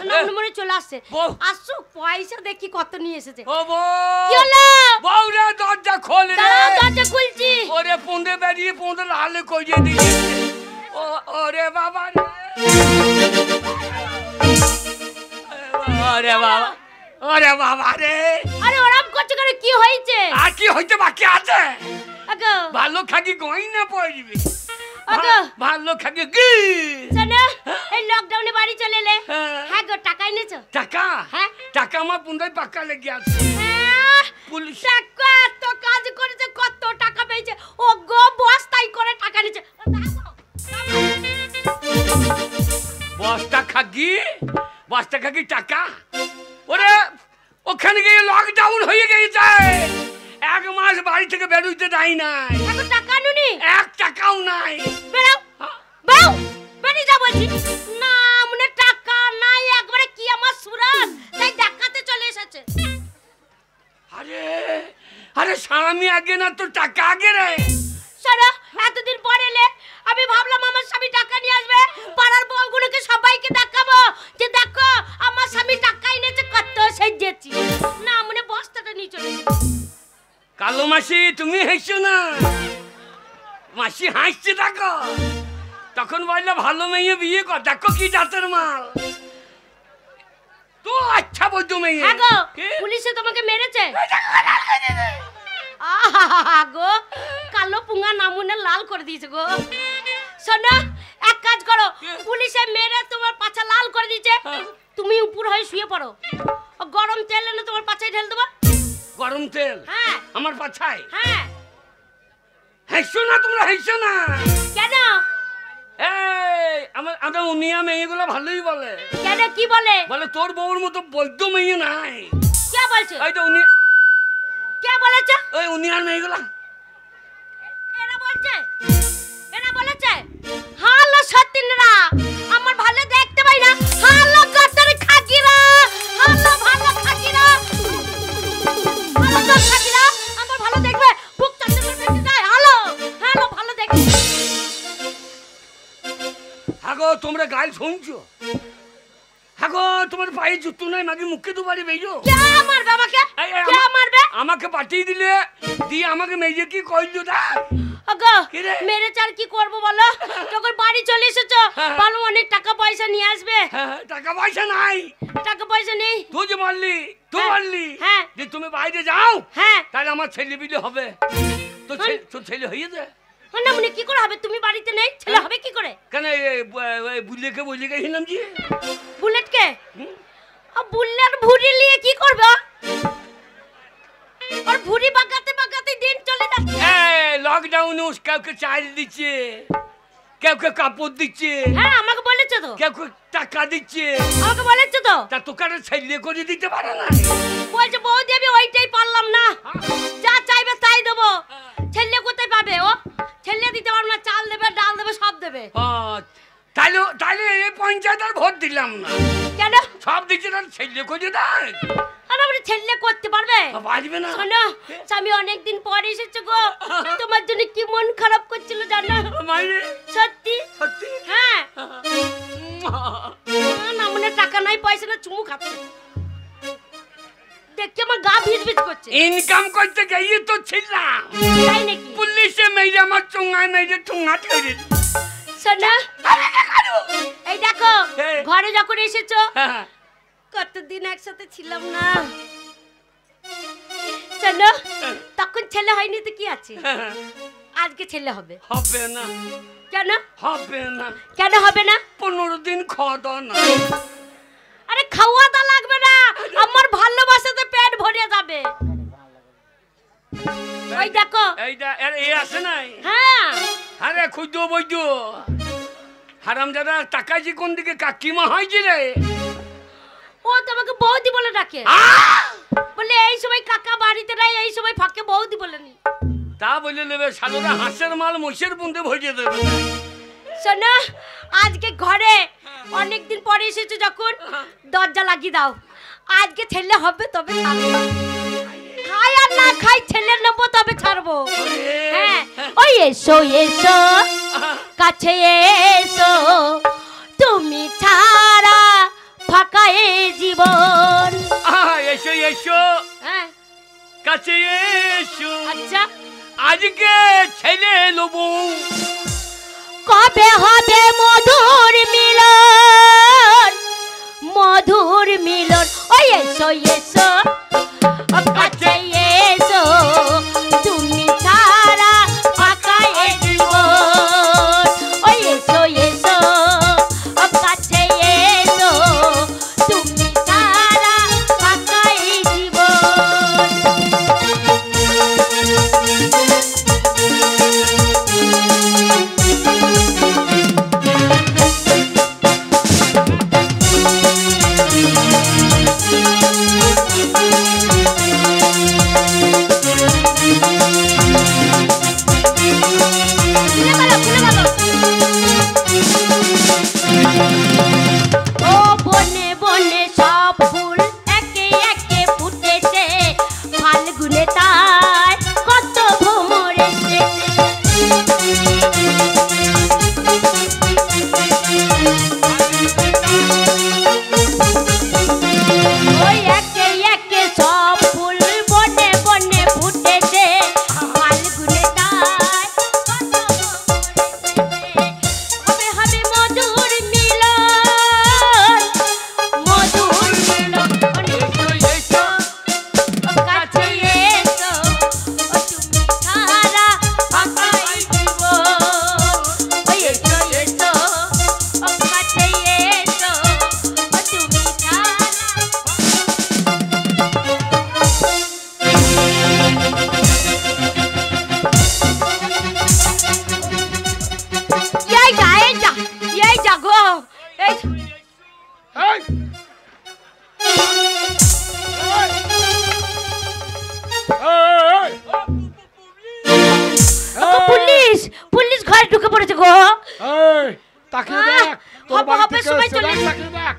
নামুনে মনে চলে আসছে। আসুক, পয়সা দেখি কত নিয়ে এসেছে। ও বউ, কি হলো? বউ রে দরজা খোল রে। দরজা খুলছি। ওরে পুঁদে বেরিয়ে পুঁদে লালে করিয়ে দিয়েছে। ওরে বাবা রে, ওরে বাবা, ওরে বাবা রে। আরে ওরম করছে কেন? কি হয়েছে? আর কি হইতে বাকি আছে? আগো ভালো খাকি গয়না পড়বি। আগো ভালো খাকি কি শোনো, এই লকডাউনে বাড়ি চলে এলে। হ্যাঁ গো, টাকা এনেছো? টাকা? হ্যাঁ, টাকা আমার পুঁদায় পাক্কা লেগে আছে। পুলিশ টাকা এত কাজ করেছে, কত টাকা পেয়েছে। ও গো, বস্তাই করে টাকা নিচ্ছে। বস্তা খাকি, বস্তা খাকি টাকা? ওরে ওখানে গিয়ে লকডাউন হয়ে গেছে, 1 মাস বাড়ি থেকে বেরোতে দেয় নাই। এখন টাকা নুনি? 1 টাকাও নাই। বেরাও বেরাও, বেরিয়ে যা বলছি না। মনে টাকা নাই একবারে, কি আমার সুরাত, তাই দেখাতে চলে এসেছে। আরে আরে স্বামী আগে না তো টাকা আগে রে। শোনো, এতদিন পরে এলে, আমি ভাবলাম আমার স্বামী টাকা নিয়ে আসবে, পাড়ার বউগুলোকে সবাইকে দেখাবো যে দেখো আমার স্বামী টাকা এনেছে, কত সেজেছি। না মনে বস্তাটা নিয়ে চলে এসেছে। কালো মাসি তুমি হাসছো না? মাসি হাসছে দেখো। তখন বললে ভালো মেয়ে বিয়ে কর, দেখো কি জাতের মাল। তো আচ্ছা বলতো মেয়ে। হ্যাঁ গো, পুলিশে তোমাকে মেরেছে? গো, কালো পুঙ্গা নামুনে লাল করে দিয়েছে গো। শোনো, এক কাজ করো, পুলিশে মেরে তোমার পাছা লাল করে দিয়েছে, তুমি উপর হয়ে শুয়ে পড়ো, গরম তেল এনে তোমার পাছায় ঢেলে দেবো। গরম তেল? হ্যাঁ। আমার পাছায়? হ্যাঁ। হাসছো না তোমরা, হাসছো না কেন? এই আমার উনিয়া মেয়েগুলো ভালোই বলে। কেন, কি বলে? বলে তোর বউর মতো বৈদ্য মেয়ে নাই। কে বলছে? এই তো উনি, কে বলেছে? ওই উনিয়ার মেয়েগুলা। এরা বলছে? এরা বলেছে? হালো সত্যিনরা, আমার ভালো দেখতে পাই না। হালো গতর খাকিরা, হালো ভালো খাকিরা, হালো তো খাকিরা, আমার ভালো দেখবে, বুক চাটতে চাটতে যায়। হালো হালো ভালো দেখবে। হাগো তোমরা গাল শুনছো? হাগো তোমার পায়ে জুতো নাই, মাগি মুখে তো বাড়ি বেজো। কে মারবে আমাকে? কে মারবে? আমাকে পাঠিয়ে দিলে, দিয়ে আমাকে মেয়ে কি কইলো তা? আগো মেরে চার কি করব বলো? যখন বাড়ি চলে এসেছো, ভালো অনেক টাকা পয়সা নিয়ে আসবে। টাকা পয়সা নাই। টাকা পয়সা নেই? তুই যে বললি, তুই বললি যে তুমি বাইরে যাও, তাহলে আমার ছেলে বিলে হবে। তো ছেলে হয়ে যায় না, মানে কি করে হবে? তুমি বাড়িতে নেই, ছেলে হবে কি করে? কেন বুলেটকে বলে গেছিলাম যে। বুলেটকে? বুলেট ভুড়ি নিয়ে কি করবে? আর ভুড়ি বাগাতে বাগাতে দিন চলে যাচ্ছে। লকডাউনে কাউকে চাল দিচ্ছে, কাউকে কাপড় দিচ্ছে। হ্যাঁ আমাকে বলেছে তো। কাউকে টাকা দিচ্ছে। আমাকে বলেছে তো। তা তোকে ছেলে করে দিতে পারে না? বলছে বৌদি আমি ওইটাই পারলাম না, যা চাইবে তাই দেবো। ছেলে কোথায় পাবে? ও ছেলে দিতে পারবো না, চাল দেবে, ডাল দেবে, সব দেবে। তাহলে তাহলে এই পঞ্চায়েত আর ভোট দিলাম না। কেন? সব দিচ্ছে না, ছেলে করে দেয়। আর আপনি ছেলে করতে পারবে? পারবে না। শোনো, আমি অনেকদিন পরে এসেছি গো, তোমার জন্য কি মন খারাপ করছিল জানো? সত্যি সত্যি? হ্যাঁ। না মনে টাকা নাই, পয়সা না, চুমু খাচ্ছে। দেখি আমার গা ভিজ ভিজ করছে। ইনকাম করতে গিয়ে তো ছিলাম। তাই নাকি? পুলিশে মেরে আমার চুঙ্গায় মেরে ঠুঙ্গা ঠেলে। শোনো, এই দেখো ঘরে যখন এসেছো, কতদিন একসাথে ছিলাম না। শোনো, তখন ছেলে হয়নি তো কি আছে, আজকে ছেলে হবে। হবে না। কেন হবে না? কেন হবে না? 15 দিন খাওয়া দাওয়া না। আরে খাওয়া দাওয়া লাগবে না, আমার ভালোবাসাতে পেট ভরে যাবে। ওই দেখো এইটা এই আছে নাই? হ্যাঁ। আরে খুঁজো বইজো হারামজাদা, টাকা যে কোন দিকে কাকিমা হয়েছে রে। ও তোমাকে বৌদি বলে ডাকে, বলে এই সময় কাকা বাড়িতে নাই, এই সময় ফাঁকে বৌদি বলেনি। তা বলে নেবে শালোরা, হাঁসের মাল মোষের বুন্দে ভরিয়ে দেবে। শোনো, আজকে ঘরে অনেকদিন পরে এসেছো যখন, দরজা লাগিয়ে দাও। আজকে ছেলে হবে তবে ছাড়বো, খাই আর না খাই ছেলে নেবো তবে ছাড়বো। হ্যাঁ, ওই এসো এসো কাছে এসো, তুমি ছাড়া ফাঁকা পাকায় জীবন। এসো এসো হ্যাঁ কাছে এসো, আচ্ছা আজকে ছেলে লোবো কবে হবে মধুর মিলন, মধুর মিলন। ওই এসো এসো কাছে এসো, তুমি ছাড়া পাকায় জীবন। ওই এসো এসো কাছে এসো, তুমি ছাড়া পাকায় জীবন। ও বনে বনে সব ফুল একে একে ফুটেছে, ফাল্গুনে তার কত ভ্রমর এসেছে। ওই একে একে সব ফুল বনে বনে ফুটেছে, ফাল্গুনে তার কত ভ্রমর এসেছে। হবে হবে মধুর মিলন, মধুর মিলন। এসো এসো কাছে এসো, ও তুমি ছাড়া পাকায় জীবন। ওই এসো এসো কাছে এসো, ও তুমি ছাড়া। এই যা এই যা এই যা গো এই এই! এই! পুলিশ পুলিশ ঘরে ঢুকে পড়েছে গো। এই! তাকিয়ে দেখ, তোর হবে, বাড়ি হবে, থেকে সময় এসছে, চলে দেখ, এসেছে। তাকিয়ে দেখ।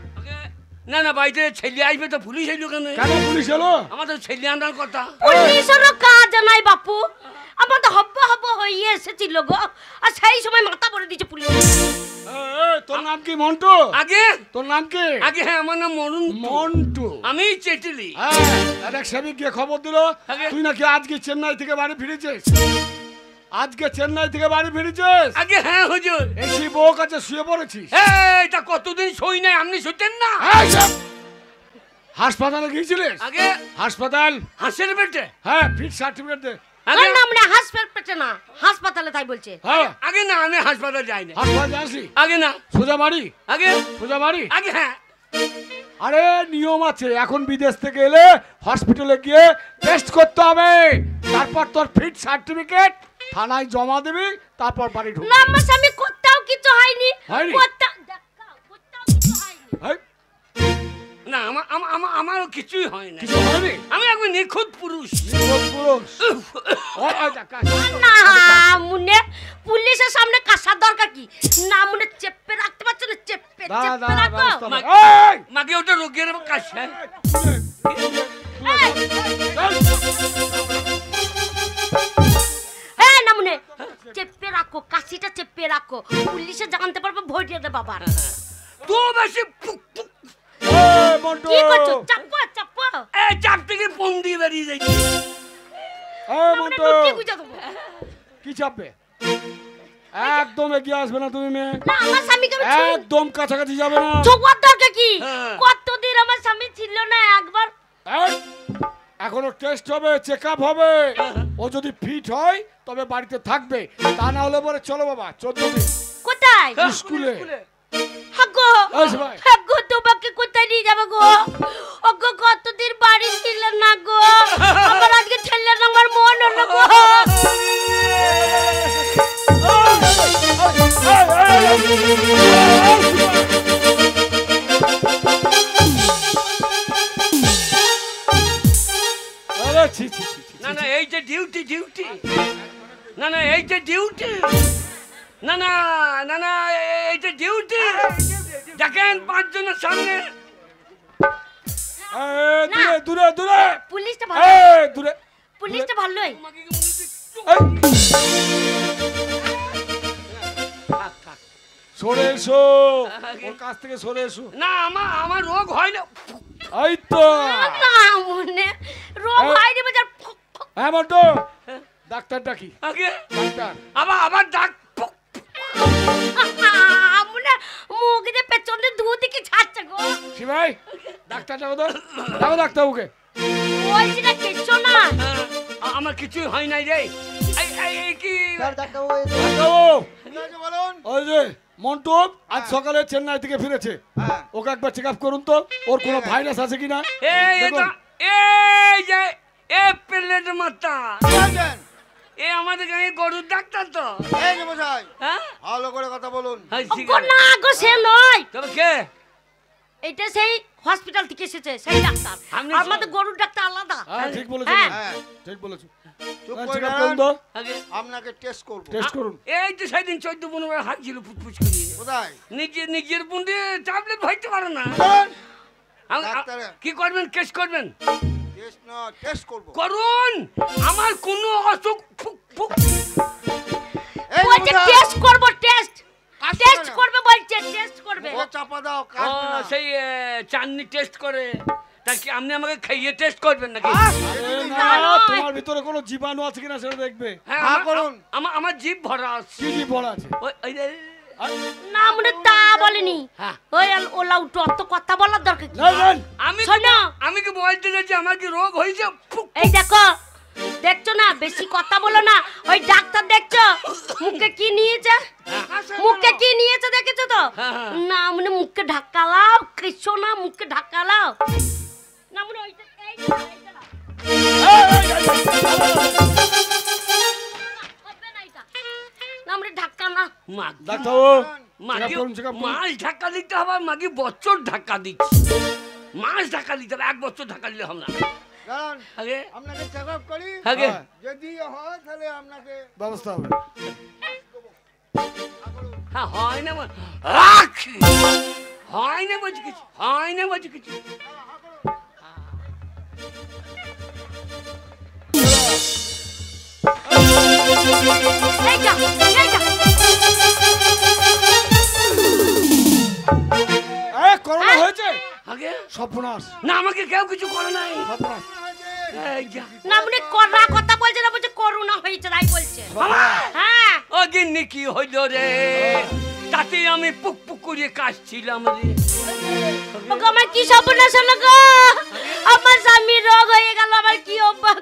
না না বাড়িতে ছেলে আসবে তো পুলিশ এলো কেন? কেন পুলিশ এলো? আমাদের ছেলে আনার কথা। পুলিশেরও কাজ নাই বাপু, আমাদের হব্ব হব্ব হয়ে এসেছিল গো, আর সেই সময় মাথা পড়ে দিয়েছে পুলিশ। এই, তোর নাম কি মন্টু? আগে তোর নাম কি? আগে হ্যাঁ আমার নাম মরুন, মন্টু। আমি চেটিলি। হ্যাঁ, এক সেবিক গিয়ে খবর দিল আগে। তুই নাকি আজকে চেন্নাই থেকে বাড়ি ফিরেছিস। আজকে চেন্নাই থেকে বাড়ি ফিরেছিস, আগে হ্যাঁ হুজুর। এসি বউ কাছে শুয়ে পড়েছিস। এটা কতদিন সই নাই, আপনি শুতেন না? এই সব! হাসপাতালে গিয়েছিলিস? আগে হাসপাতাল? হাঁসের পেটে। হ্যাঁ, ফিট সার্টিফিকেট দে। আগে না আমরা হাসপাতালে না, হাসপাতালে তাই বলছে। হ্যাঁ, আগে না আমি হাসপাতাল যাই না। হাসপাতালে আসি। আগে না সোজা বাড়ি, আগে সোজা বাড়ি। আগে হ্যাঁ আরে নিয়ম আছে, এখন বিদেশ থেকে এলে হসপিটালে গিয়ে টেস্ট করতে হবে, তারপর তোর ফিট সার্টিফিকেট থানায় জমা দিবি, তারপর বাড়ি ঢুকবি। না আমার স্বামী কোথাও কিছু হয়নি, হয়নি? কোথাও কিছু হয়নি। এই, না আমারও কিছুই হয় না। কিছু হয়নি? আমি একজন নিখুঁত পুরুষ। নিখোঁজ পুরুষ। ওই দেখ, না মুনে পুলিশের সামনে কাঁসার দরকার কি? না মুনে চেপে রাখতে পারছো না, চেপে দাঁড়া, চেপে দাঁড়া, রাখো। ব্যবস্থা কর। মা- এই! মাকে ওটা রোগের কাছে এই, এই না মুনে চেপে রাখো, কাশিটা চেপে রাখো, পুলিশে জানতে পারবে ভয় দিয়ে দে বাবা। তো বেশি পুক পুক। এই, মন্টু! কি করছো? চাপো চাপো। এই চাপ থেকে পং দিয়ে বেরিয়ে যাচ্ছে। এই, মুনে মন্টু! লুটি গুজা দেবো। কি চাপবে? একদম এগিয়ে আসবে না তুমি মেয়ে, না আমার স্বামীকে আমি ছুঁই- একদম কাছাকাছি যাবে না। ছোঁয়ার দরকার কি? হ্যাঁ। কতদিন আমার স্বামী ছিল না একবার। এই, এখনো টেস্ট হবে, চেক আপ হবে, ও যদি ফিট হয় তবে বাড়িতে থাকবে, তা না হলে পরে চলো বাবা 14 দিন কোথায়? স্কুলে। হাগো আসে ভাই। হাগো তোমাকে কোথায় নিয়ে যাবে গো? ওগো কতদিন বাড়ি ছিল না গো, আমার আজকে ছেলে আমার মন হলো গো। আরে ছি ছি ছি ছি। না না এই যে ডিউটি ডিউটি, না না এই যে ডিউটি, না না না না এই যে ডিউটি। দেখেন 5 জনের সামনে এই, দূরে দূরে দূরে, পুলিশটা ভালো, এই দূরে। পুলিশটা ভালোই। তোমাকে কি মনে হচ্ছে? এই, থাক, থাক। সরে এসো, আগে। ওর কাছ থেকে সরে এসো। না আমার রোগ হয় না। এই তো না মনে রোগ হয় রে বাজার হ্যাঁ মন্টু, ডাক্তারটা কি? আগে ডাক্তার আবার ডাক আমনে মুখ দিয়ে পেছনে দুধ কি ছাড়ছে গো শিবাই, ডাক্তারটা তো দাও ডাক্তারবাবুকে। বলছি না কিছু না আমার কিছুই হয় নাই রে। এই কি ডাক্তারবাবু, বলুন। ওই যে মন্টু আজ সকালে চেন্নাই থেকে ফিরেছে, হ্যাঁ। ওকে একবার চেক আপ করুন তো, ওর কোনো ভাইরাস আছে কিনা। দেখুন। এই যে এ প্লেট মাতা কি আছেন? এ আমাদের গায়ে গরুর ডাক্তার তো। এই যে মশাই, হ্যাঁ ভালো করে কথা বলুন। হ্যাঁ, ঠিক গো আছে। না গো সে নয়, তবে কে? এটা সেই হসপিটাল থেকে এসেছে সেই ডাক্তার। আপনি আমাদের গরুর ডাক্তার আলাদা। হ্যাঁ ঠিক বলেছো, হ্যাঁ। হ্যাঁ, ঠিক বলেছো। চুপ চেক করে আপ করুন তো, আগে আপনাকে টেস্ট করব। টেস্ট করুন। এই তো সেদিন 14-15 বার হাঁটছিল ফুটফুস করে। কোথায়? নিজের বুন্ডে ট্যাবলেট ভাইতে পারে না। বলুন। আম- ডাক্তারে। কি করবেন? কেস করবেন? টেস্ট না, টেস্ট করব। করুন। আমার কোনো অসুখ ফুক ফুক এই যে বলছে মশাই, টেস্ট করব, টেস্ট কাশছে টেস্ট কেন? করবে বলছে, টেস্ট করবে। মুখে চাপা দাও, ও, কাশবে না। সেই চাটনি টেস্ট করে। তা কি আপনি আমাকে খাইয়ে টেস্ট করবেন নাকি? আহ, আরে না, না, নয়। তোমার ভিতরে কোনো জীবাণু আছে কিনা সেটা দেখবে। হ্যাঁ, হ্যাঁ, আমার- করুন। আমার জিভ ভরা আছে। কি কি বলা আছে? ওই যে- না মনে তা বলেনি। হ্যাঁ। ওই ওলা উঠো, অত কথা বলার দরকার কি? না, না, আমি শোনো। আমি কি বলতে চাইছি আমার কি রোগ হয়েছে? ফুক। এই দেখো, দেখছো না বেশি কথা বলো না। ওই ডাক্তার দেখছো মুখে কি নিয়েছে, মুখে কি নিয়েছে দেখেছো তো? হ্যাঁ, হ্যাঁ। না মানে মুখে ঢাকা লাও, কিছু না মুখে ঢাকা লাও। না মানে ওইটা এইটা না। হবে না এটা। না মানে ঢাকা না। ডাক্তারবাবু, মাগি চেক আপ করুন, চেক আপ করুন। মাস ঢাকা দিতে হবে, আর মাগি বছর ঢাকা দিচ্ছে। মাস ঢাকা দিতে হবে, 1 বছর ঢাকা দিলে হবে না। দাঁড়ান, আগে আপনাকে চেক আপ করি। আগে হ্যাঁ, যদি হয় তাহলে আপনাকে ব্যবস্থা হবে। হ্যাঁ হয় না রাখ। হয় না বলছি কিছু, হয় না বলছি কিছু। এইটা, এইটা। করোনা হয়েছে? আগে সর্বনাশ, না আমাকে কেউ কিছু করে নাই। সর্বনাশ, এই যা। না মানে কররা কথা বলছে না, বলছে করোনা হয়েছে তাই বলছে। হ্যাঁ ও গিন্নি কি হইল রে? তাতে আমি পুক পুক করে কাশছিলাম রে। ওগো আমার কি সর্বনাশ হলো গো, আমার স্বামীর রোগ হয়ে গেল, আমার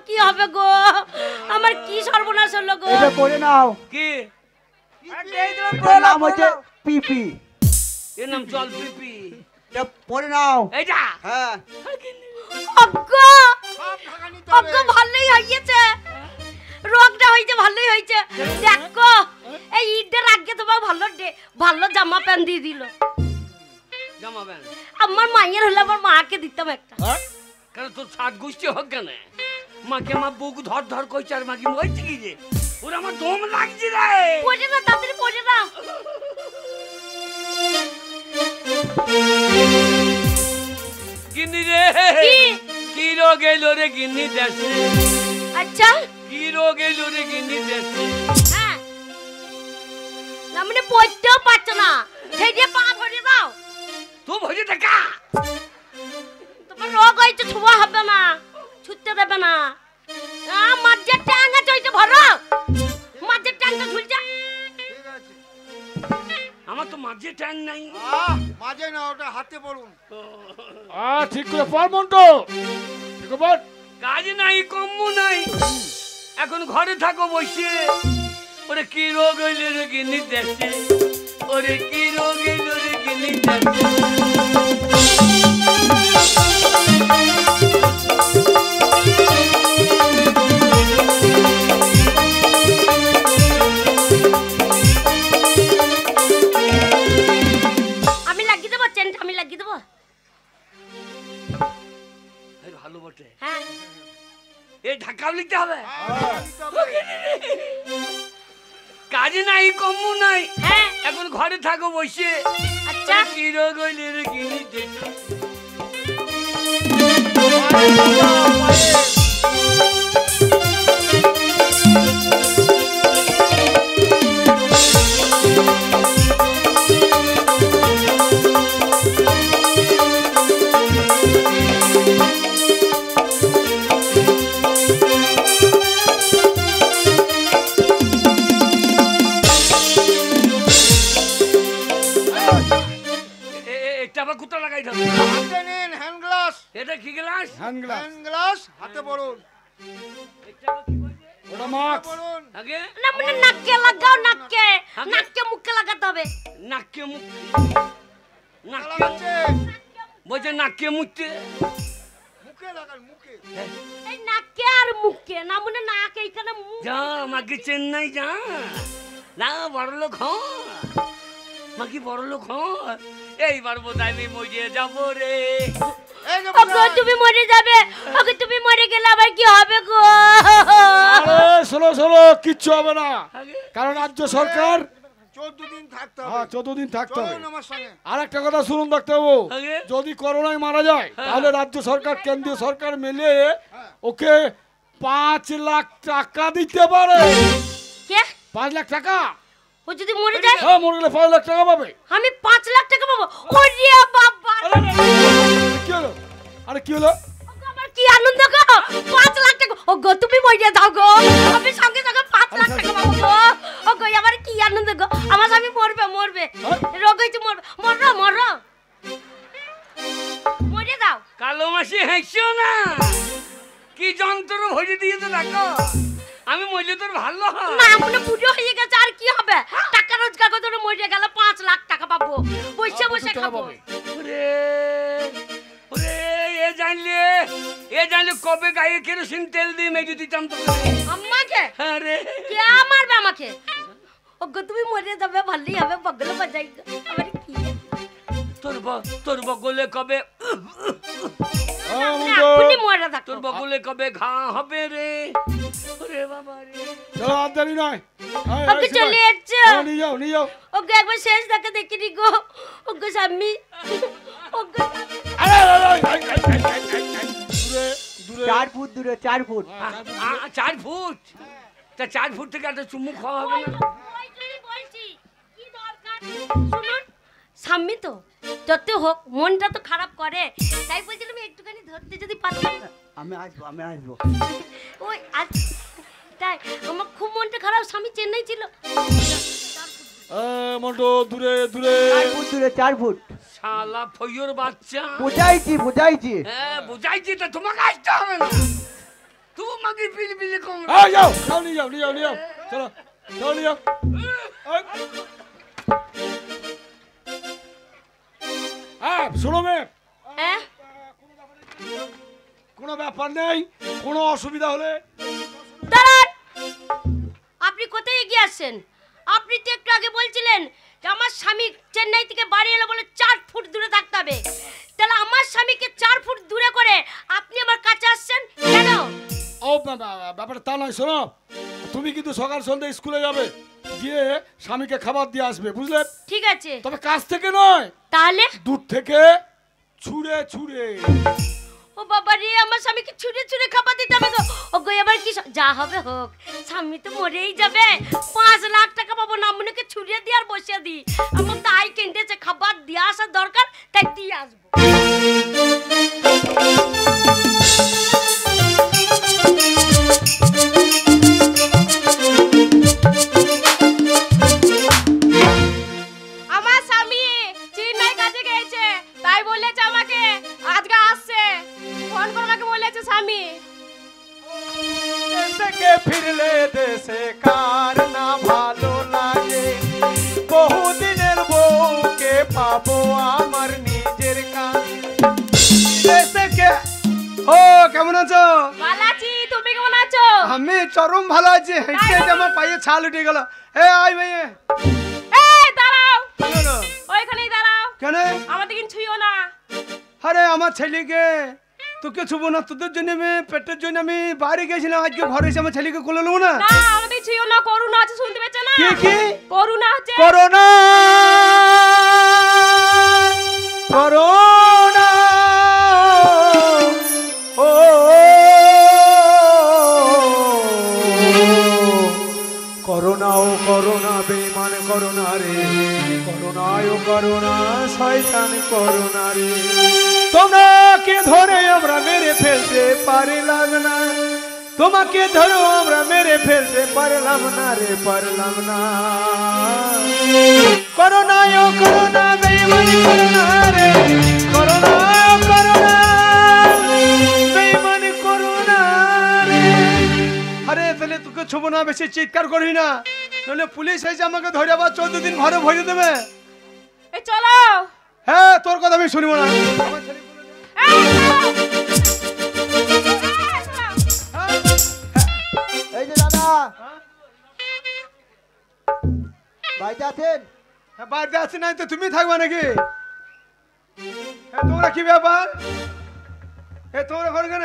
কি হবে গো, আমার কি সর্বনাশ হলো গো। এটা করে নাও। কি এটার নাম হচ্ছে পিপি। এর নাম জল পিপি। এটা পরে নাও। এইটা হ্যাঁ, ওগো সব ঢাকা নিতে হবে। ওগো ভালোই হয়েছে, রোগটা হয়েছে ভালোই হয়েছে। দেখো এই ঈদের আগে তোমার ভালো জামা প্যান্ট দিয়ে দিল। জমাবেন আমার মায়ের হলে আমার মাকে দিতাম একটা। কেন তোর সাত গোষ্ঠী হোক কেন? মাকে আমার বুক ধর ধর কইছে, আর মাকে মরছে কি যে? ওরা আমার দম লাগছে রে। পড়ে না তাড়াতাড়ি পড়ে না। গিন্নি রে, কি? কি রোগ এলো রে গিন্নি দেশে? আচ্ছা কি রোগ এলো রে গিন্নি দেশে? হ্যাঁ, না মানে পড়তেও পারছো না, সেই দিয়ে পা ভরে দাও। তো ভরে টাকা তোমার রোগ হয়েছে, ছোঁয়া হবে না, ছুটতে দেবে না। মাঝের ট্যাং আছে ওইটা ভরো, মাঝের ট্যাংটা ঝুলছে। ঠিক আছে। আমার তো মাঝে ট্যাং নাই। মাঝে না, ওটা হাতে পড়ুন। ঠিক করে পড় মন্টু, ঠিক করে পড়। কাজ নাই, কম্ম নাই, এখন ঘরে থাকো বসে। ওরে কি রোগ হইলে রে গিন্নি দেশে? ওরে কি রোগ হইলো রে গিন্নি দেশে? আমি লাগিয়ে দেবো চেনটা, আমি লাগিয়ে দেবো। এই ভালো বটে। হ্যাঁ এই ঢাকাও লিখতে হবে। নিতে হবে। কাজে নাই, কম্ম নাই, হ্যাঁ এখন ঘরে থাকো বসে। আচ্ছা ওরে কি রোগ হইলে রে গিন্নি দেশে? পায়ে এটা আবার কোথা লাগাই থাকবে? হাতে নিন হ্যান্ড গ্লাস। এটা কি glass? Hand glass, hand glass হাতে পড়ুন। এটা আবার কি বলছে? ওটা মাস্ক। পড়ুন। আগে না মানে নাকে লাগাও, নাকে নাকে মুখে লাগাতে হবে। নাকে মুখ নাকে লাগাচ্ছে। বলছে নাকে মুখতে মুখে লাগান মুখে। এই নাকে আর মুখে, না মানে নাকে এখানে মুখ। যা মাকে চেন্নাই যা না বড় লোক হ মাকি বড় লোক হ এইবার বোধ আমি মরিয়ে যাবো রে। এই যে ওগো তুমি মরে যাবে, ওগো তুমি মরে গেলে আবার কি হবে গো? আরে শোনো শোনো, কিচ্ছু হবে না, আগে কারণ রাজ্য সরকার 14 দিন থাকতে হ্যাঁ হবে। 14 দিন থাকতে হবে। চলুন আমার সঙ্গে। আর একটা কথা শুনুন ডাক্তারবাবু, আগে যদি করোনায় মারা যায় তাহলে রাজ্য সরকার কেন্দ্রীয় সরকার মিলে ওকে 5 লাখ টাকা দিতে পারে। কে? 5 লাখ টাকা? ও যদি মরে যায় হ্যাঁ, মরে গেলে 5 লাখ টাকা পাবে। আমি 5 লাখ টাকা পাবো? ওরে বাবা, কি হলো? আরে কি হলো? ওগো আমার কি আনন্দ গো, 5 লাখ টাকা। ওগো তুমি মরে যাও গো, আমি সঙ্গে সঙ্গে 5 লাখ টাকা পাবো গো। ওগো আমার কি আনন্দ গো, আমার স্বামী মরবে মরবে, রোগ হয়েছে মরবে, মরো মরো, মরে যাও। কালো মাসি হেসো না, কি যন্ত্র ভরে দিয়েছে দেখো, আমি মরলে তোর ভালো হয়। না মনে বুড়ো হয়ে গেছে, আর কি হবে, টাকা রোজগার করতে হলে মরে গেলে 5 লাখ টাকা পাবো, বসে বসে টাকা খাবো। পাবে। ওরে ওরে এ জানলে কবে গায়ে কেরোসিন তেল দিয়ে মেজে দিতাম তো। আমাকে হ্যাঁ রে কে মারবে আমাকে? ওগো তুমি মরে যাবে, ভালোই হবে, বগলে বাজাই গো। আমার কি তোর বগলে কবে হ্যাঁ, আপনি মুন্ডু। এখনই মরে থাকো। তোর বগলে কবে ঘা হবে রে। ওরে বাবা রে চলো, আর দেরি নয়। এই, ওকে এই, চলে শিবাই। এসছো, হ্যাঁ, নিয়ে যাও নিয়ে যাও। ওকে একবার শেষ দেখা দেখিনি গো। ওকে স্বামী, ওকে আরে, আরে, আরে, এই, এই, এই, এই, এই, এই, দূরে দূরে। 4 ফুট দূরে, 4 ফুট। 4 ফুট, তা 4 ফুট থেকে একটা চুমু খাওয়া হবে না? বলছি কি দরকার শুনুন, স্বামী তো যত হোক মনটা তো খারাপ করে, তাই বলছিলাম একটুখানি ধরতে যদি পারতাম। আমি আসবো। ওই আজ তাই আমার খুব মনটা খারাপ, স্বামী চেন্নাই ছিল। মন্টু দূরে দূরে। 4 ফুট দূরে, 4 ফুট। শালা ফইয়র বাচ্চা। বুঝাইছি। হ্যাঁ বুঝাইছি, তা তোমাকে আসতে হবে না, তোমাকে বিলি কম। এই যাও, যাও নিয়ে যাও নিয়ে যাও নিয়ে যাও। চলো চলো নিয়ে যাও। এই। হ্যাঁ শোনো মেয়ে, হ্যাঁ কোনো ব্যাপার নেই, কোনো অসুবিধা হলে দাঁড়ান, আপনি কোথায় এগিয়ে আসছেন? আপনি তো একটু আগে বলছিলেন যে আমার স্বামী চেন্নাই থেকে বাড়ি এলো বলে 4 ফুট দূরে থাকতে হবে, তাহলে আমার স্বামীকে 4 ফুট দূরে করে আপনি আমার কাছে আসছেন কেন? ও ব্যাপারটা তা নয়, শোনো, তুমি কিন্তু সকাল সন্ধ্যা স্কুলে যাবে, গিয়ে স্বামীকে খাবার দিয়ে আসবে, বুঝলে? ঠিক আছে, তবে কাছ থেকে নয়, তাহলে দূর থেকে ছুঁড়ে ছুঁড়ে। ও বাবা রে, আমার স্বামীকে ছুঁড়ে ছুঁড়ে খাবার দিতে হবে গো। ও গো এবার কি যা হবে হোক, স্বামী তো মরেই যাবে, 5 লাখ টাকা পাবো না, মনেকে ছুঁড়ে দিয়ে আর বসে দিই, আমার তাই কিনতেছে, খাবার দিয়ে আসার দরকার, তাই দিয়ে আসবো। আমার স্বামী চেন্নাই কাছে গেছে, তাই বলেছে আমাকে আজকে আসছে, ফোন করে আমাকে বলেছে স্বামী। দেশে ফিরলে দেশে কার না ভালো লাগে, বহুদিনের বউকে পাবো আমার নিজের কাছে। দেশে ও কেমন আছো? ভালো আছি, তুমি কেমন আছো? আমি চরম ভালো আছি। হেঁটে হেঁটে আমার পায়ে ছাল উঠে গেল। এ আয় ভাই, এই দাঁড়াও, কি হলো? ওইখানেই দাঁড়াও, কেন? আমাদের কিন্তু ছুঁয়ো না। আরে আমার ছেলেকে তোকে ছুবো না, তোদের জন্য আমি পেটের জন্য আমি বাইরে গেছিলাম, আজকে ঘরে এসে আমার ছেলেকে কোলে নেবো না? না আমাদের ছুঁয়ো না, করুণা আছে, শুনতে পেয়েছো না? কি কি? করুণা হচ্ছে। করোনা করোনা ও করোনা ও করোনা বেমান করোনা রে, করোনায় ও করোনা শয়তান করোনা রে, তোমাকে ধরে আমরা মেরে ফেলতে পারলাম না, তোমাকে ধরো আমরা মেরে ফেলতে পারলাম না রে, পারলাম না। করোনা ও করোনা শুভ না, বেশি চিৎকার করি না, নইলে পুলিশ এসে আমাকে ধরে আবার 14 দিন ঘরে ভরে দেবে। এই চলো। হ্যাঁ, তোর কথা আমি শুনবো না। আমার ছেলে বলে দে। এই চলো। এই যে দাদা, বাড়িতে আছেন? হ্যাঁ, বাড়িতে আছি, নাই তো তুমি থাকবা নাকি? হ্যাঁ, তোমরা কি ব্যাপার? তোমরা ঘরে কেন?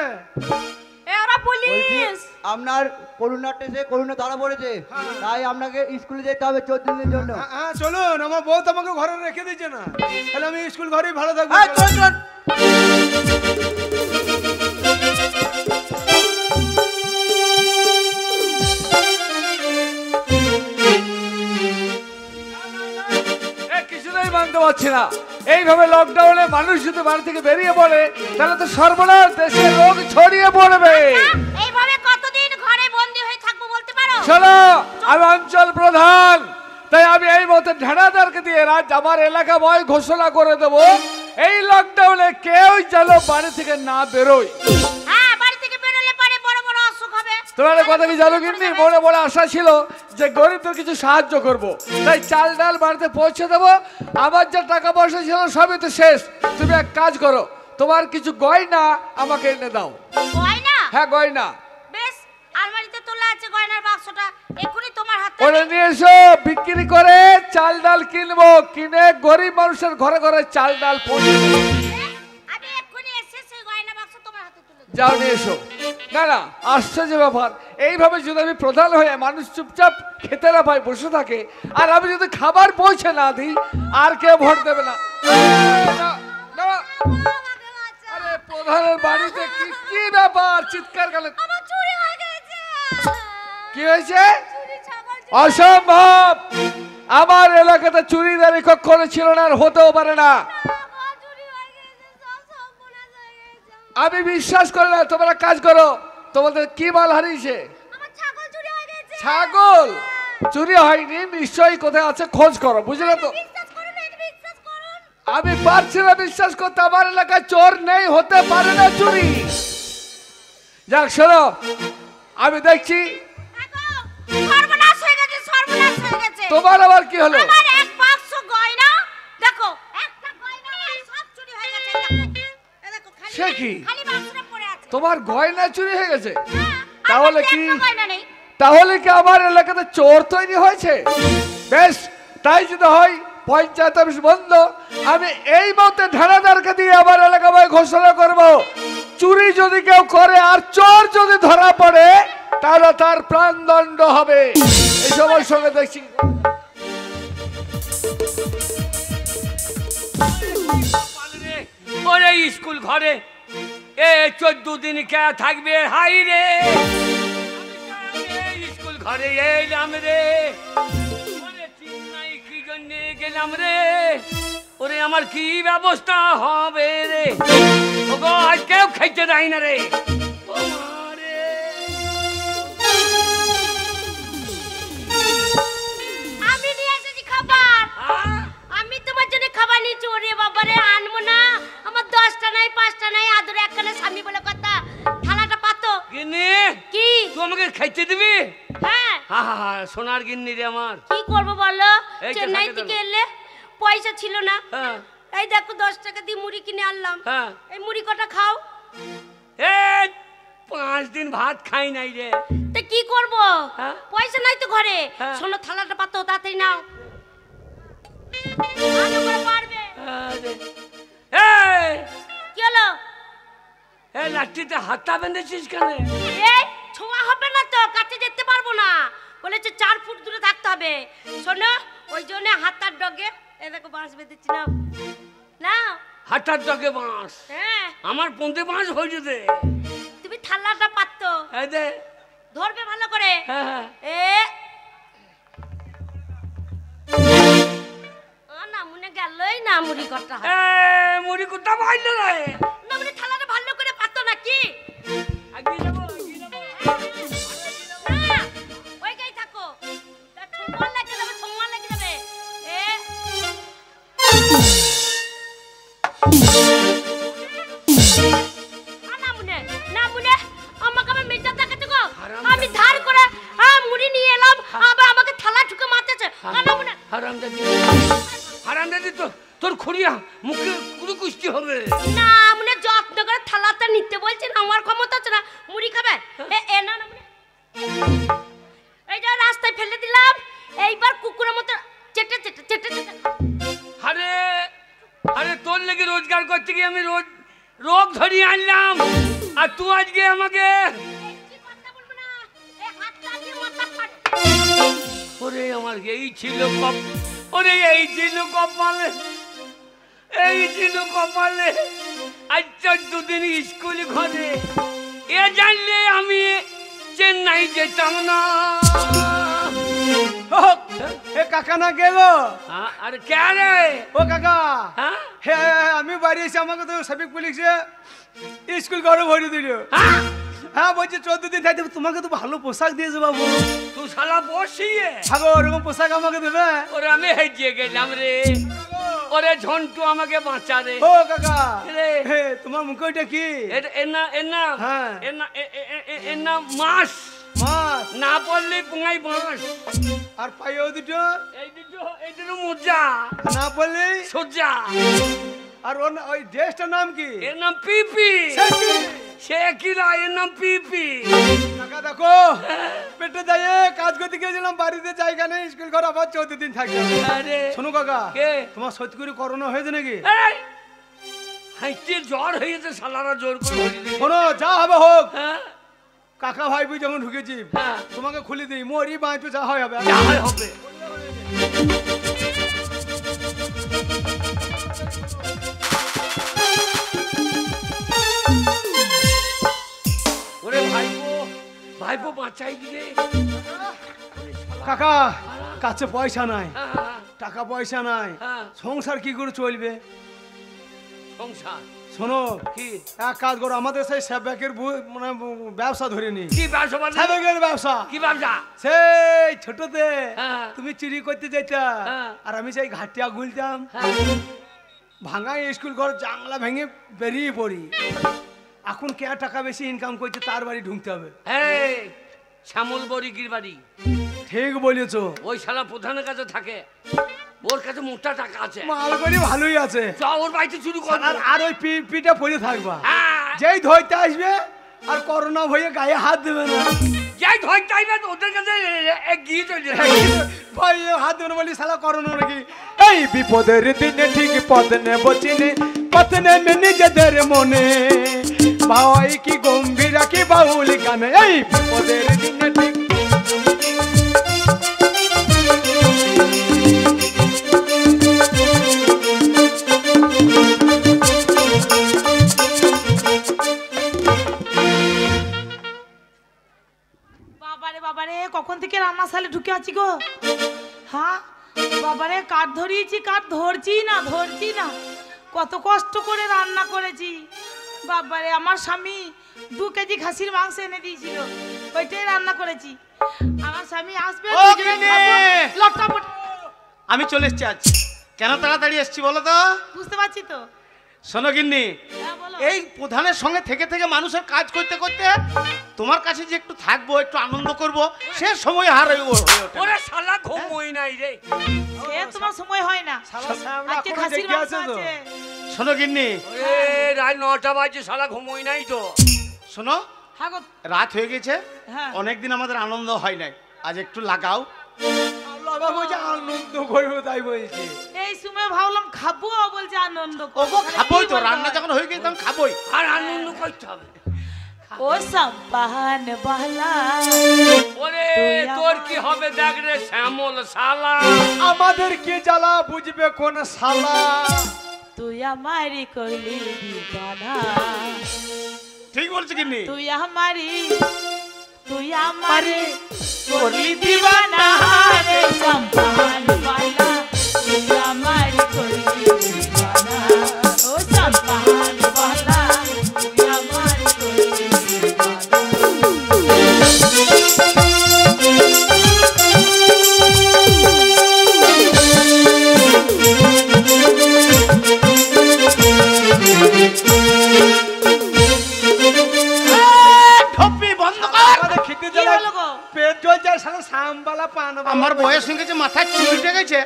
ওরা বলছি, পুলিশ। আপনার করোনা টেস্টে করোনা ধরা পড়েছে, তাই আপনাকে স্কুলে যেতে হবে 14 দিনের জন্য। হ্যাঁ, চলুন, আমার বউ তো আমাকে ঘরে রেখে দিচ্ছে না, তাহলে আমি স্কুল ঘরেই ভালো থাকবো। হ্যাঁ, চল চল। কিছুতেই মানতে পারছি না, এইভাবে লকডাউনে মানুষ যদি বাড়ি থেকে বেরিয়ে পড়ে তাহলে তো সর্বনাশ, দেশে রোগ ছড়িয়ে পড়বে। এইভাবে কতদিন ঘরে বন্দি হয়ে থাকবো বলতে পারো? চলো, আমি অঞ্চল প্রধান, তাই আমি এই মতে ঢেড়াদারকে দিয়ে রাজ আমার এলাকাময় ঘোষণা করে দেবো, এই লকডাউনে কেউ যেন বাড়ি থেকে না বেরোয়। হ্যাঁ, বাড়ি থেকে বেরোলে পরে বড় বড় অসুখ হবে। তোমার কথা কি জানো কিন্তু মনে বড় আশা ছিল যে গরিবদের কিছু সাহায্য করব, তাই চাল ডাল বাড়িতে পৌঁছে দেবো। আমার যা টাকা পয়সা ছিল সবই তো শেষ। তুমি এক কাজ করো, তোমার কিছু গয়না আমাকে এনে দাও। গয়না? হ্যাঁ, গয়না। বেশ, আলমারিতে তোলা আছে গয়নার বাক্সটা, এক্ষুনি তোমার হাতে। ওরে নিয়ে এসো, বিক্রি করে চাল ডাল কিনবো, কিনে গরিব মানুষের ঘরে ঘরে চাল ডাল পৌঁছে দেবো। আমি এক্ষুনি এসে সেই গয়না বাক্স তোমার হাতে তুলে দেব। যাও নিয়ে এসো। না না, আশ্চর্য ব্যাপার, এইভাবে যদি আমি প্রধান হয়ে মানুষ চুপচাপ খেতে না পাই, বসে থাকে, আর আমি যদি খাবার পৌঁছে না দিই, আর কেউ ভোট দেবে না। না, আরে প্রধানের বাড়িতে কি কি ব্যাপার, চিৎকার গেলে আমার চুরি হয়ে গেছে। কি হয়েছে? চুরি ছাগল চুরি। অসম্ভব, আমার এলাকাতে চুরিদারি কখনো ছিল না, আর হতেও পারে না। আমার চুরি হয়ে গেছে, সব সর্বনাশ হয়ে গেছে। আমি বিশ্বাস করি না। তোমরা কাজ করো, তোমাদের কি মাল হারিয়েছে? আমার ছাগল চুরি হয়ে গেছে। ছাগল চুরি হয়নি, নিশ্চয়ই কোথায় আছে, খোঁজ করো, বুঝলে তো? বিশ্বাস করুন, এটা বিশ্বাস করুন। আমি পারছি না বিশ্বাস করতে, আমার এলাকায় চোর নেই, হতে পারে না চুরি। যাক, শোনো, আমি দেখছি দেখো, সর্বনাশ হয়ে গেছে, সর্বনাশ হয়ে গেছে। তোমার আবার কি হলো? আমার এক বাক্স গয়না, দেখো, একটা গয়না আর সব চুরি হয়ে গেছে। এই দেখো, খালি সে কি? খালি বাক্সটা পড়ে আছে। তোমার গয়না চুরি হয়ে গেছে? হ্যাঁ, তাহলে আমার তো কি? একটা গয়না নেই। তাহলে কি আমার এলাকাতে চোর তৈরি হয়েছে? বেশ, তাই যদি হয় পঞ্চায়েত অফিস বন্ধ, আমি এই মতে ঢানাদারকে দিয়ে আমার এলাকায় ঘোষণা করব, চুরি যদি কেউ করে আর চোর যদি ধরা পড়ে তাহলে তার প্রাণদণ্ড হবে। এই সবার সঙ্গে দেখছি ওরে স্কুল ঘরে এ 14 দিন কে থাকবে? হাই রে, স্কুল ঘরে এলাম রে, ওরে ঠিক নাই কি জন্যে গেলাম রে, ওরে আমার কি ব্যবস্থা হবে রে, ওগো আজ কেউ খাইতে দেয় না রে, ও মা রে। আমি নিয়ে এসেছি খাবার। আহ, আমি তোমার জন্য খাবার নিয়েছি। ওরে বাবারে, আনবো না? আমার 10টা নাই, 5টা নাই, আদরে একখানে স্বামী বলে কথা। থালাটা পাতো। গিন্নি কি? তুই আমাকে খাইতে দিবি? হ্যাঁ, হা হা হা, সোনার গিন্নি রে আমার। কি করবো বলো? এই যে চেন্নাই থাকে থেকে তো। এলে পয়সা ছিল না। হ্যাঁ এই দেখো 10 টাকা দিয়ে মুড়ি কিনে আনলাম। হ্যাঁ, এই মুড়ি কটা খাও। এ 5 দিন ভাত খাই নাই রে। তা কি করব? হ্যাঁ? পয়সা নাই তো ঘরে। হ্যাঁ। শোনো, থালাটা পাতো, তাড়াতাড়ি নাও। ভালো করে পারবে। এই কি হলো? এই লাঠিতে হাতটা বেঁধেছিস কেন? এই ছোঁয়া হবে না তো, কাছে যেতে পারবো না। বলেছে 4 ফুট দূরে থাকতে হবে। শোনো, ওই জন্য হাতার ডগে এই দেখো বাঁশ বেঁধেছি, নাও নাও। হাতার ডগে বাঁশ? হ্যাঁ, আমার পন্থে বাঁশ হয়ে যেতে। তুমি থালাটা পাতো, এই দে। ধরবে ভালো করে। হ্যাঁ হ্যাঁ, না মনে গেলই না মুড়ি কটা। এই মুড়ি কুটা মাইল রে। না মানে থালাটা ভালো করে পাতো নাকি? আগিয়ে যাবো, আগিয়ে যাবো। না, ওইটাই থাকো। তা ছোঁয়া লেগে যাবে, ছোঁয়া লেগে যাবে। না মনে, আমাকে আমার মেজাজ দেখাচ্ছে গো। আমি ধার করে হারান্দাদি তোর খুঁড়িয়া মুখে কুড়ু কুষ্টি হবে না মানে যত্ন করে থালাটা নিতে বলছেন আমার ক্ষমতা আছে না মুড়ি খাবে এ না না এই যে রাস্তায় ফেলে দিলাম এইবার কুকুরের মতো চেটে চেটে চেটে চেটে আরে আরে তোর লেগে রোজগার করতে গিয়ে আমি রোগ ধরিয়ে আনলাম আর তুই আজকে আমাকে ওরে আমার এই ছিল ওরে এই ছিল কপালে এই ছিল কপালে আজ 14 দিন স্কুল ঘরে এ জানলে আমি চেন্নাই যেতাম না এ কাকা না গেল আরে কে রে ও কাকা হ্যাঁ হ্যাঁ আমি বাড়ি এসে আমাকে তো সাবিক পুলিশে স্কুল ঘরে ভরে দিল হ্যাঁ বলছি 14 দিন থাকতে তোমাকে তো ভালো পোশাক দিয়েছে বাবু তুই শালা বসিয়ে ভাগো ওরকম পোশাক আমাকে দেবে ওরে আমি হেজিয়ে গেলাম রে ওরে ঝন্টু আমাকে বাঁচা রে ও কাকা রে হে তোমার মুখে ওইটা কি এনা হ্যাঁ এনা মাস মাছ না পড়লে পুঙ্গাই বাঁশ আর পাইও দুটো এই দুটো মোজা না বললে সোজা আর ওই ড্রেসটার নাম কি এর নাম পিপি সে কি? সে কিরা এর নাম পিপি কাকা দেখো পেটে যাইয়ে কাজ করতে গিয়েছিলাম বাড়িতে জায়গা নেই স্কুল ঘর আবার 14 দিন থাকবে আরে শোনো কাকা কে? তোমার সত্যি করে করোনা হয়েছে নাকি এই হাইতে জ্বর হয়েছে শালারা জোর করে ধরে দিল শোনো যা হবে হোক হ্যাঁ কাকা ভাই বুঝ যখন ঢুকেছি হ্যাঁ। তোমাকে খুলে দিই মরি বাঁচবে যা হয় হবে যা হয় হবে ওরে ভাইপো বাঁচাই দিলে কাকা কাছে পয়সা নাই হ্যাঁ, টাকা পয়সা নাই হ্যাঁ। সংসার কি করে চলবে সংসার শোনো কি এক কাজ করো আমাদের সেই স্যাবেকের মানে ব্যবসা ধরে নি কি ব্যবসা বলে? স্যাবেকের ব্যবসা কি ব্যবসা সেই ছোটতে হ্যাঁ। তুমি চুরি করতে যেতা হ্যাঁ। আর আমি সেই ঘাটিয়া গুলতাম হ্যাঁ। ভাঙা স্কুল ঘর জানলা ভেঙে বেরিয়ে পড়ি এখন কে টাকা বেশি ইনকাম করছে তার বাড়ি ঢুকতে হবে এই শ্যামল বরিকির বাড়ি ঠিক বলেছো ওই শালা প্রধানের কাছে থাকে ওর কাছে মোটা টাকা আছে মালবাড়ি ভালোই আছে চ ওর বাড়িতে শুরু কর আর ওই পিঠা পড়ে থাকবা হ্যাঁ যেই ধরতে আসবে আর করোনা ভয়ে গায়ে হাত দেবে না যাই ধর চাইবে ওদের কাছে গিয়ে চলে যাবে ভাই হাত দেবে না বলি শালা করোনা নাকি এই বিপদের দিনে ঠিক পদ নেব চিনে পথ নেমে নিজেদের মনে ভাই কি গম্ভীর কি বাউল গানে এই বিপদের দিনে ঠিক বাবারে কখন থেকে রান্না সালে ঢুকে আছি গো হ্যাঁ বাবারে কাঠ ধরিয়েছি কাঠ ধরছি না কত কষ্ট করে রান্না করেছি বাবারে আমার স্বামী 2 কেজি খাসির মাংস এনে দিয়েছিল ওইটাই রান্না করেছি আমার স্বামী আসবে ও দুজনে গিন্নি! খাবো, লটকাপট। আমি চলে এসেছি আজ কেন তাড়াতাড়ি এসেছি বলো তো বুঝতে পারছি তো শোনো গিন্নি হ্যাঁ বলো এই প্রধানের সঙ্গে থেকে থেকে মানুষের কাজ করতে করতে তোমার কাছে যে একটু থাকবো একটু আনন্দ করব সে সময় হার হয়ে ওঠে ওরে শালা ঘুমোই নাই রে সে তোমার সময় হয় না আজকে খাসির মাংস আছে শোনো গিন্নি ওরে রাত 9টা বাজে শালা ঘুমোই নাই তো শোনো হ্যাঁ গো, রাত হয়ে গেছে হ্যাঁ। অনেকদিন আমাদের আনন্দ হয় নাই আজ একটু লাগাও বাবা বলছে আনন্দ করবো তাই বলছে এই সময় ভাবলাম খাবো বলছে আনন্দ করবো। ওগো তাহলে খাবোই কি তো বলবো রান্না আর? যখন হয়ে গেছে তখন খাবোই আর আনন্দ করতে হবে ও সম্পান বালা ওরে তুই তোর আমার- কি হবে দেখ রে শ্যামল শালা আমাদের কি জ্বালা বুঝবে কোন শালা তুই আমারি কইলি দিবানা ঠিক বলছি গিন্নি তুই আমারি করলি দিবানা রে সম্পান বালা তুই আমারি করলি দিবানা ও সম্পান বালা তুই আমারি করলি ঠপি বন্ধ কর আমাদের খেতে কি জ্বালা হলো গো? পেট জ্বলছে আর সারা সামবালা পান আমার বয়স হয়ে গেছে মাথায় চুল উঠে গেছে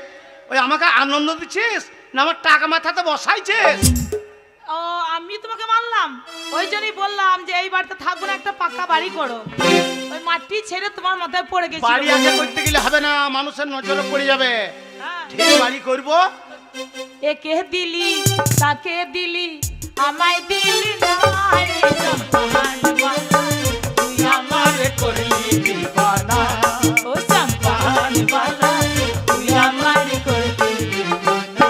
ওই আমাকে আনন্দ দিচ্ছিস না আমার টাকা মাথাতে বসাইছিস? ও আমি তোমাকে মানলাম, ওই জন্যই বললাম যে এই বাড়িতে থাকবো না, একটা পাকা বাড়ি করো। ওই মাটি ছেড়ে তোমার মাথায় পড়ে গেছে। বাড়ি আগে করতে গেলে হবে না, মানুষের নজরে পড়ে যাবে। ঠিক বাড়ি করব। একে দিলি তাকে দিলি আমায় দিলি না রে সম্পান বালা, তুই আমারে করলি দিবানা। ও সম্পান বালা, তুই আমারে করলি দিবানা।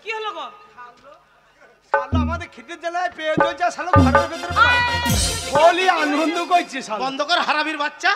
কি হলো গো? শালা আমাদের খিদের জ্বালায় পেয়ে চলছে, শালা ঘরের ভেতরে বলি আনন্দ করছে। বন্ধ কর হারামির বাচ্চা।